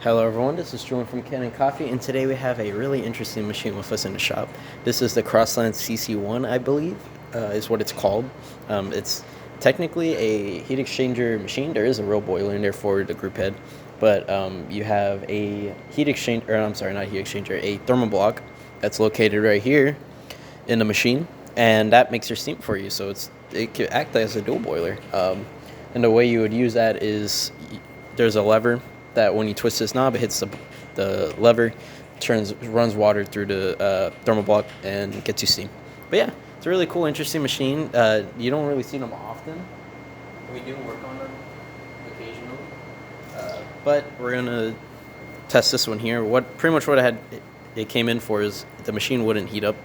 Hello everyone, this is Julian from Kanen Coffee, and today we have a really interesting machine with us in the shop. This is the Crossland CC1, I believe, is what it's called. It's technically a heat exchanger machine. There is a real boiler in there for the group head, but you have a heat exchanger, I'm sorry, not heat exchanger, a thermal block that's located right here in the machine, and that makes your steam for you, so it could act as a dual boiler. And the way you would use that is there's a lever that when you twist this knob, it hits the lever, runs water through the thermal block, and gets you steam. But yeah, it's a really cool, interesting machine. You don't really see them often. We do work on them occasionally, but we're gonna test this one here. Pretty much what it came in for is the machine wouldn't heat up,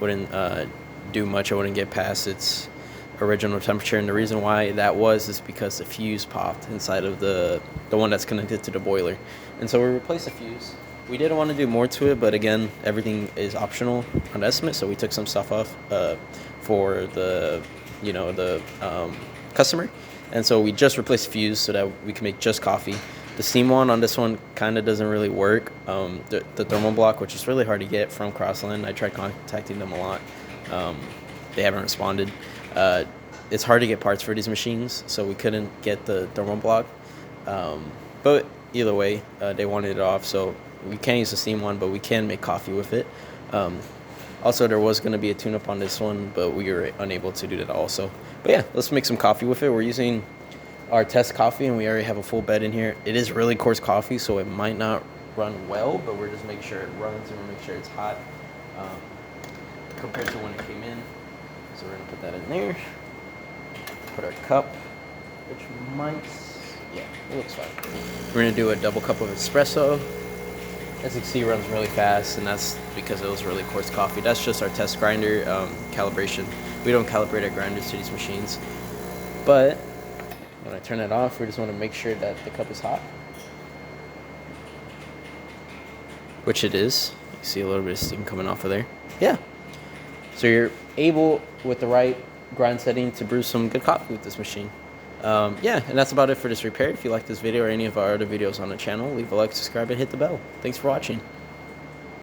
wouldn't do much. It wouldn't get past its original temperature, and the reason why that is because the fuse popped inside of the one that's connected to the boiler, and so we replaced the fuse. We didn't want to do more to it, but again, everything is optional on the estimate, so we took some stuff off for the customer, and so we just replaced the fuse so that we can make just coffee. The steam one on this one kind of doesn't really work. The thermal block, which is really hard to get from Crossland, I tried contacting them a lot. They haven't responded. It's hard to get parts for these machines, so we couldn't get the thermal block. But either way, they wanted it off, so we can't use the steam one, but we can make coffee with it. Also, there was going to be a tune-up on this one, but we were unable to do that also. But yeah, let's make some coffee with it. We're using our test coffee, and we already have a full bed in here. It is really coarse coffee, so it might not run well, but we're just making sure it runs, and we're making sure it's hot compared to when it came in. So we're going to put that in there, put our cup, which it looks fine. We're going to do a double cup of espresso. As you can see, it runs really fast, and that's because it was really coarse coffee. That's just our test grinder calibration. We don't calibrate our grinders to these machines. But when I turn it off, we just want to make sure that the cup is hot, which it is. You see a little bit of steam coming off of there. Yeah. So you're able, with the right grind setting, to brew some good coffee with this machine. Yeah, and that's about it for this repair. If you like this video or any of our other videos on the channel, leave a like, subscribe, and hit the bell. Thanks for watching.